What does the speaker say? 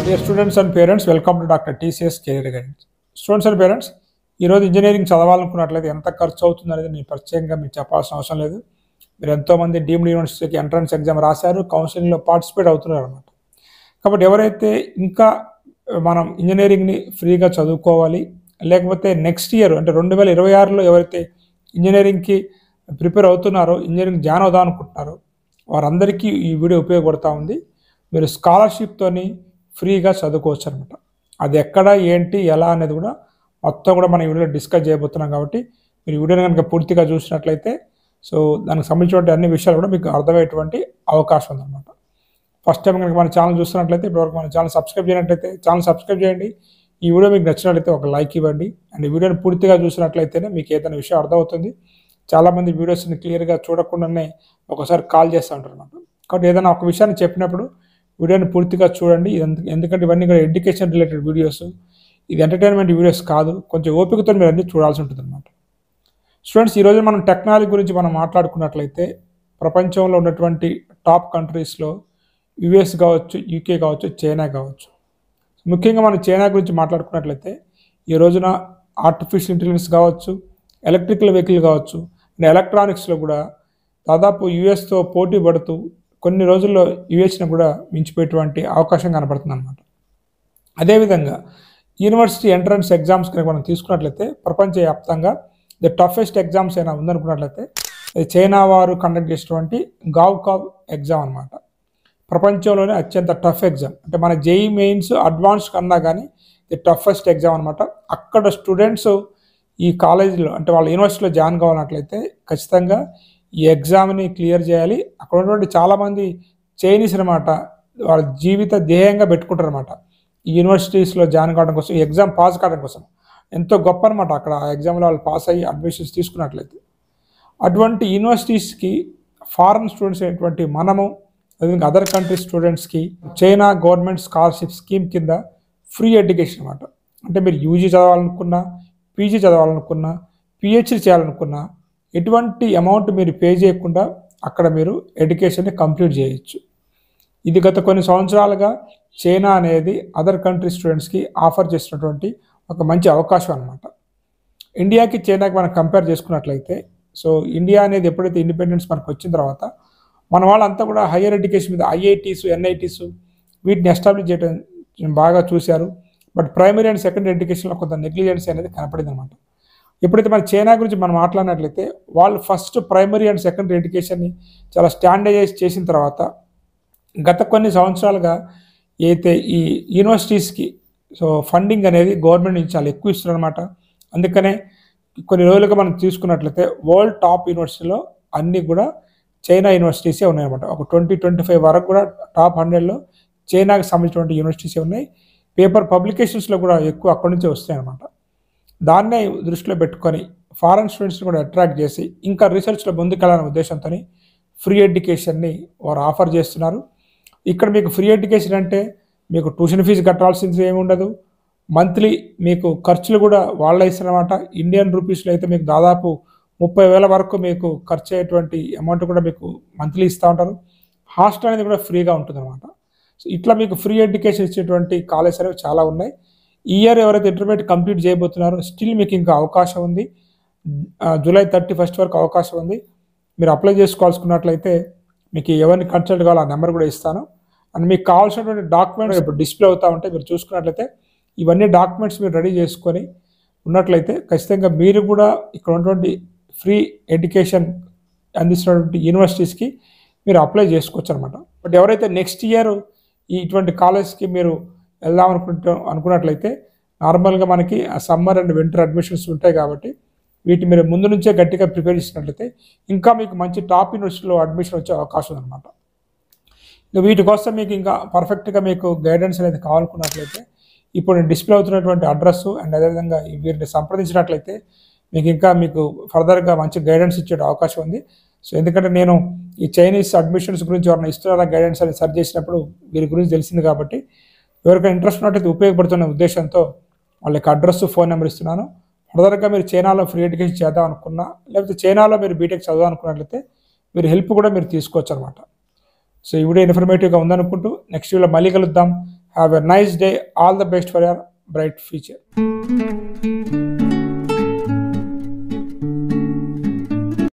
Dear students and parents, welcome to Dr. TCS Career Guidance. Students and parents, ఈరోజు engineering చదవాలనుకున్నట్లయితే ఎంత ఖర్చు అవుతుంది అనేది నేను ప్రత్యేకంగా మీకు చెప్పాల్సిన అవసరం లేదు. మీరు ఎంతోమంది డీమ్డ్ యూనివర్సిటీకి ఎంట్రన్స్ ఎగ్జామ్ రాశారు, కౌన్సిలింగ్లో పార్టిసిపేట్ అవుతున్నారు అనమాట. కాబట్టి ఎవరైతే ఇంకా మనం ఇంజనీరింగ్ని ఫ్రీగా చదువుకోవాలి, లేకపోతే నెక్స్ట్ ఇయర్ అంటే 2026లో ఎవరైతే ఇంజనీరింగ్కి ప్రిపేర్ అవుతున్నారో, ఇంజనీరింగ్ జాయిన్ అవుదాం అనుకుంటున్నారో వారందరికీ ఈ వీడియో ఉపయోగపడుతూ ఉంది. మీరు స్కాలర్షిప్తోని ఫ్రీగా చదువుకోవచ్చు అనమాట. అది ఎక్కడ ఏంటి ఎలా అనేది కూడా మొత్తం కూడా మనం ఈ వీడియోలో డిస్కస్ చేయబోతున్నాం. కాబట్టి మీరు వీడియోని కనుక పూర్తిగా చూసినట్లయితే దానికి సంబంధించిన అన్ని విషయాలు కూడా మీకు అర్థమయ్యేటువంటి అవకాశం ఉందన్నమాట. ఫస్ట్ టైం కనుక మన ఛానల్ చూస్తున్నట్లయితే ఇప్పటివరకు మన ఛానల్ సబ్స్క్రైబ్ చేయనట్లయితే ఛానల్ సబ్స్క్రైబ్ చేయండి. ఈ వీడియో మీకు నచ్చినట్లయితే ఒక లైక్ ఇవ్వండి. అండ్ ఈ వీడియోని పూర్తిగా చూసినట్లయితేనే మీకు ఏదైనా విషయం అర్థమవుతుంది. చాలామంది వీడియోస్ని క్లియర్గా చూడకుండానే ఒకసారి కాల్ చేస్తూ ఉంటారు అనమాట. కాబట్టి ఏదైనా ఒక విషయాన్ని చెప్పినప్పుడు వీడియోని పూర్తిగా చూడండి. ఎందుకంటే ఇవన్నీ కూడా ఎడ్యుకేషన్ రిలేటెడ్ వీడియోస్, ఇది ఎంటర్టైన్మెంట్ వీడియోస్ కాదు. కొంచెం ఓపికతో మీరు అన్నీ చూడాల్సి ఉంటుంది అనమాట. స్టూడెంట్స్, ఈరోజు మనం టెక్నాలజీ గురించి మనం మాట్లాడుకున్నట్లయితే ప్రపంచంలో ఉన్నటువంటి టాప్ కంట్రీస్లో యుఎస్ కావచ్చు, యూకే కావచ్చు, చైనా కావచ్చు. ముఖ్యంగా మనం చైనా గురించి మాట్లాడుకున్నట్లయితే ఈ రోజున ఆర్టిఫిషియల్ ఇంటెలిజెన్స్ కావచ్చు, ఎలక్ట్రికల్ వెహికల్ కావచ్చు, ఎలక్ట్రానిక్స్లో కూడా దాదాపు యుఎస్తో పోటీ పడుతూ కొన్ని రోజుల్లో యుఎస్ని కూడా మించిపోయేటువంటి అవకాశం కనపడుతుంది అనమాట. అదేవిధంగా యూనివర్సిటీ ఎంట్రన్స్ ఎగ్జామ్స్ కనుక మనం తీసుకున్నట్లయితే ప్రపంచవ్యాప్తంగా ది టఫెస్ట్ ఎగ్జామ్స్ అయినా ఉందనుకున్నట్లయితే చైనా వారు కండక్ట్ చేసేటువంటి గావ్కావ్ ఎగ్జామ్ అనమాట. ప్రపంచంలోనే అత్యంత టఫ్ ఎగ్జామ్. అంటే మన జేఈ మెయిన్స్ అడ్వాన్స్ కన్నా కానీ ది టఫెస్ట్ ఎగ్జామ్ అనమాట. అక్కడ స్టూడెంట్స్ ఈ కాలేజీలో అంటే వాళ్ళ యూనివర్సిటీలో జాయిన్ కావాలన్నట్లయితే ఖచ్చితంగా ఈ ఎగ్జామ్ని క్లియర్ చేయాలి. అక్కడ ఉన్నటువంటి చాలామంది చైనీస్ అనమాట వాళ్ళ జీవిత ధ్యేయంగా పెట్టుకుంటారు అనమాట. ఈ యూనివర్సిటీస్లో జాయిన్ కావడం కోసం, ఈ ఎగ్జామ్ పాస్ కావడం కోసం. ఎంతో గొప్ప అనమాట. అక్కడ ఆ ఎగ్జామ్లో వాళ్ళు పాస్ అయ్యి అడ్మిషన్స్ తీసుకున్నట్లయితే అటువంటి యూనివర్సిటీస్కి ఫారెన్ స్టూడెంట్స్ అయినటువంటి మనము, అదేవిధంగా అదర్ కంట్రీ స్టూడెంట్స్కి చైనా గవర్నమెంట్ స్కాలర్షిప్ స్కీమ్ కింద ఫ్రీ ఎడ్యుకేషన్ అనమాట. అంటే మీరు యూజీ చదవాలనుకున్నా, పీజీ చదవాలనుకున్నా, పిహెచ్డీ చేయాలనుకున్నా ఎటువంటి అమౌంట్ మీరు పే చేయకుండా అక్కడ మీరు ఎడ్యుకేషన్ని కంప్లీట్ చేయొచ్చు. ఇది గత కొన్ని సంవత్సరాలుగా చైనా అనేది అదర్ కంట్రీ స్టూడెంట్స్కి ఆఫర్ చేసినటువంటి ఒక మంచి అవకాశం అనమాట. ఇండియాకి చైనాకి మనం కంపేర్ చేసుకున్నట్లయితే ఇండియా అనేది ఎప్పుడైతే ఇండిపెండెన్స్ మనకు వచ్చిన తర్వాత మన వాళ్ళంతా కూడా హయ్యర్ ఎడ్యుకేషన్ మీద ఐఐటీస్, ఎన్ఐటీస్ వీటిని ఎస్టాబ్లిష్ చేయడం బాగా చూశారు. బట్ ప్రైమరీ అండ్ సెకండరీ ఎడ్యుకేషన్లో కొంత నెగ్లిజెన్స్ అనేది కనపడింది అనమాట. ఎప్పుడైతే మన చైనా గురించి మనం మాట్లాడినట్లయితే వాళ్ళు ఫస్ట్ ప్రైమరీ అండ్ సెకండరీ ఎడ్యుకేషన్ని చాలా స్టాండర్డైజ్ చేసిన తర్వాత గత కొన్ని సంవత్సరాలుగా అయితే ఈ యూనివర్సిటీస్కి ఫండింగ్ అనేది గవర్నమెంట్ నుంచి చాలా ఎక్కువ ఇస్తున్నారు అనమాట. అందుకనే కొన్ని రోజులుగా మనం తీసుకున్నట్లయితే వరల్డ్ టాప్ యూనివర్సిటీలో అన్నీ కూడా చైనా యూనివర్సిటీసే ఉన్నాయన్నమాట. ఒక 2025 వరకు కూడా టాప్ 100లో చైనాకి సంబంధించినటువంటి యూనివర్సిటీసే ఉన్నాయి. పేపర్ పబ్లికేషన్స్లో కూడా ఎక్కువ అక్కడి నుంచే వస్తాయి అన్నమాట. దాన్నే దృష్టిలో పెట్టుకొని ఫారెన్ స్టూడెంట్స్ని కూడా అట్రాక్ట్ చేసి ఇంకా రీసెర్చ్లో ముందుకెళ్ళాలనే ఉద్దేశంతో ఫ్రీ ఎడ్యుకేషన్ని వారు ఆఫర్ చేస్తున్నారు. ఇక్కడ మీకు ఫ్రీ ఎడ్యుకేషన్ అంటే మీకు ట్యూషన్ ఫీజు కట్టాల్సింది ఏమి ఉండదు. మంత్లీ మీకు ఖర్చులు కూడా వాళ్ళే ఇస్తారన్నమాట. ఇండియన్ రూపీస్లో అయితే మీకు దాదాపు 30,000 వరకు మీకు ఖర్చు అయ్యేటువంటి అమౌంట్ కూడా మీకు మంత్లీ ఇస్తూ ఉంటారు. హాస్టల్ అనేది కూడా ఫ్రీగా ఉంటుందన్నమాట. ఇట్లా మీకు ఫ్రీ ఎడ్యుకేషన్ ఇచ్చేటువంటి కాలేజెస్ అనేవి చాలా ఉన్నాయి. ఈ ఇయర్ ఎవరైతే ఇంటర్మీడియట్ కంప్లీట్ చేయబోతున్నారో స్టిల్ మీకు ఇంకా అవకాశం ఉంది. జూలై 31 వరకు అవకాశం ఉంది. మీరు అప్లై చేసుకోవాల్సుకున్నట్లయితే మీకు ఎవరిని కన్సల్ట్ కావాలో ఆ నెంబర్ కూడా ఇస్తాను. అండ్ మీకు కావాల్సినటువంటి డాక్యుమెంట్స్ ఇప్పుడు డిస్ప్లే అవుతూ ఉంటే మీరు చూసుకున్నట్లయితే ఇవన్నీ డాక్యుమెంట్స్ మీరు రెడీ చేసుకొని ఉన్నట్లయితే ఖచ్చితంగా మీరు కూడా ఇక్కడ ఉన్నటువంటి ఫ్రీ ఎడ్యుకేషన్ అందిస్తున్నటువంటి యూనివర్సిటీస్కి మీరు అప్లై చేసుకోవచ్చు అనమాట. బట్ ఎవరైతే నెక్స్ట్ ఇయర్ ఇటువంటి కాలేజ్కి మీరు వెళ్దాం అనుకున్నట్లయితే నార్మల్గా మనకి సమ్మర్ అండ్ వింటర్ అడ్మిషన్స్ ఉంటాయి. కాబట్టి వీటి మీరు ముందు నుంచే గట్టిగా ప్రిపేర్ చేసినట్లయితే ఇంకా మీకు మంచి టాప్ యూనివర్సిటీలో అడ్మిషన్ వచ్చే అవకాశం ఉందన్నమాట. వీటి కోసం మీకు ఇంకా పర్ఫెక్ట్గా మీకు గైడెన్స్ అనేది కావాలనుకున్నట్లయితే ఇప్పుడు డిస్ప్లే అవుతున్నటువంటి అడ్రస్ అండ్ అదేవిధంగా వీరిని సంప్రదించినట్లయితే మీకు ఫర్దర్గా మంచి గైడెన్స్ ఇచ్చే అవకాశం ఉంది. ఎందుకంటే నేను ఈ చైనీస్ అడ్మిషన్స్ గురించి ఎవరైనా ఇస్తున్నారా గైడెన్స్ అని సెర్చ్ చేసినప్పుడు వీరి గురించి తెలిసింది. కాబట్టి ఎవరికైనా ఇంట్రెస్ట్ ఉన్నట్టయితే ఉపయోగపడుతున్న ఉద్దేశంతో వాళ్ళకి అడ్రస్, ఫోన్ నెంబర్ ఇస్తున్నాను. ఫర్దర్గా మీరు చైనాలో ఫ్రీ ఎడ్యుకేషన్ చేద్దాం అనుకున్నా, లేకపోతే చైనాలో మీరు బీటెక్ చదవాలి అనుకున్నట్లయితే మీరు హెల్ప్ కూడా మీరు తీసుకోవచ్చు అనమాట. ఈ వీడియో ఇన్ఫర్మేటివ్గా ఉందనుకుంటూ నెక్స్ట్ వీడియోలో మళ్ళీ కలుద్దాం. Have a nice day. All the best for your bright future.